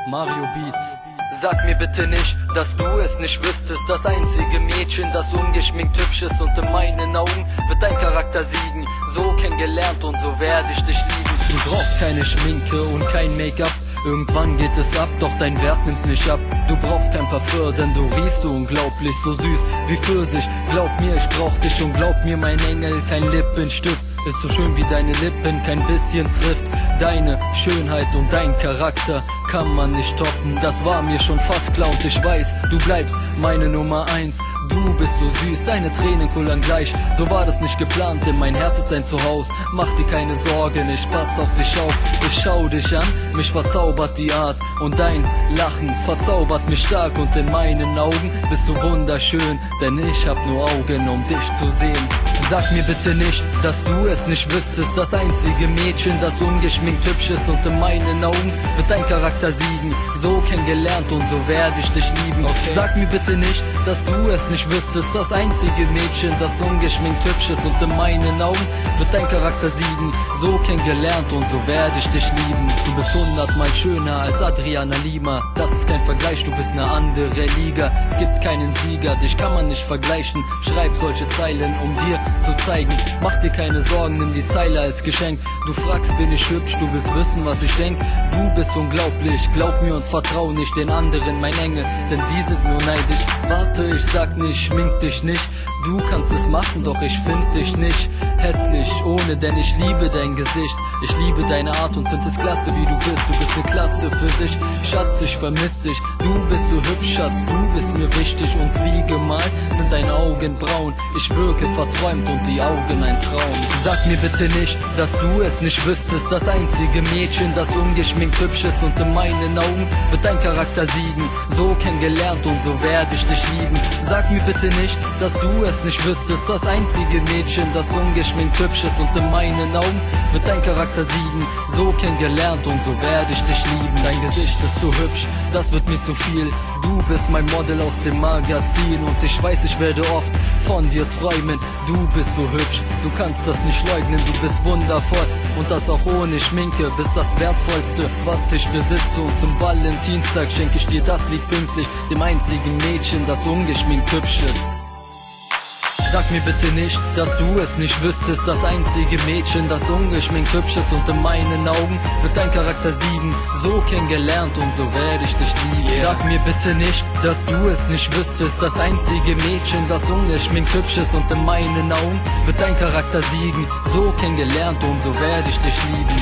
Mario Beats. Sag mir bitte nicht, dass du es nicht wüsstest. Das einzige Mädchen, das ungeschminkt hübsch ist, und in meinen Augen wird dein Charakter siegen. So kennengelernt und so werde ich dich lieben. Du brauchst keine Schminke und kein Make-up. Irgendwann geht es ab, doch dein Wert nimmt nicht ab. Du brauchst kein Parfum, denn du riechst so unglaublich, so süß wie Pfirsich. Glaub mir, ich brauch dich und glaub mir, mein Engel, kein Lippenstift ist so schön wie deine Lippen, kein bisschen trifft. Deine Schönheit und dein Charakter kann man nicht toppen. Das war mir schon fast klar und ich weiß, du bleibst meine Nummer 1. Du bist so süß, deine Tränen kullern gleich. So war das nicht geplant, denn mein Herz ist dein Zuhause. Mach dir keine Sorgen, ich pass auf dich auf. Ich schau dich an, mich verzaubert die Art. Und dein Lachen verzaubert mich stark. Und in meinen Augen bist du wunderschön, denn ich hab nur Augen, um dich zu sehen. Sag mir bitte nicht, dass du es nicht wüsstest. Das einzige Mädchen, das ungeschminkt hübsch ist, und in meinen Augen wird dein Charakter siegen. So kennengelernt und so werde ich dich lieben. Okay. Sag mir bitte nicht, dass du es nicht wüsstest. Das einzige Mädchen, das ungeschminkt hübsch ist, und in meinen Augen wird dein Charakter siegen. So kennengelernt und so werde ich dich lieben. Du bist 100-mal schöner als Adriana Lima. Das ist kein Vergleich, du bist eine andere Liga. Es gibt keinen Sieger, dich kann man nicht vergleichen. Schreib solche Zeilen, um dir zu zeigen. Mach dir keine Sorgen, nimm die Zeile als Geschenk. Du fragst, bin ich hübsch, du willst wissen, was ich denk. Du bist unglaublich, glaub mir und vertrau nicht den anderen, mein Engel, denn sie sind nur neidisch. Warte, ich sag nicht, schmink dich nicht. Du kannst es machen, doch ich find dich nicht hässlich ohne, denn ich liebe dein Gesicht. Ich liebe deine Art und find es klasse, wie du bist. Du bist eine Klasse für sich, Schatz, ich vermiss dich. Du bist so hübsch, Schatz, du bist mir wichtig. Und wie gemalt sind deine Augen braun. Ich wirke verträumt und die Augen ein Traum. Sag mir bitte nicht, dass du es nicht wüsstest. Das einzige Mädchen, das ungeschminkt hübsch ist, und in meinen Augen wird dein Charakter siegen. So kennengelernt und so werde ich dich lieben. Sag mir bitte nicht, dass du es nicht wüsstest. Das einzige Mädchen, das ungeschminkt hübsch ist, und in meinen Augen wird dein Charakter siegen. So kennengelernt und so werde ich dich lieben. Dein Gesicht ist so hübsch, das wird mir zu viel. Du bist mein Model aus dem Magazin, und ich weiß, ich werde oft von dir träumen. Du bist so hübsch, du kannst das nicht leugnen. Du bist wundervoll und das auch ohne Schminke. Bist das Wertvollste, was ich besitze, und zum Valentinstag schenke ich dir das Lied pünktlich, dem einzigen Mädchen, das ungeschminkt hübsch ist. Sag mir bitte nicht, dass du es nicht wüsstest. Das einzige Mädchen, das ungeschminkt hübsch ist, und in meinen Augen wird dein Charakter siegen. So kennengelernt und so werde ich dich lieben. Sag mir bitte nicht, dass du es nicht wüsstest. Das einzige Mädchen, das ungeschminkt hübsch ist, und in meinen Augen wird dein Charakter siegen. So kennengelernt und so werde ich dich lieben.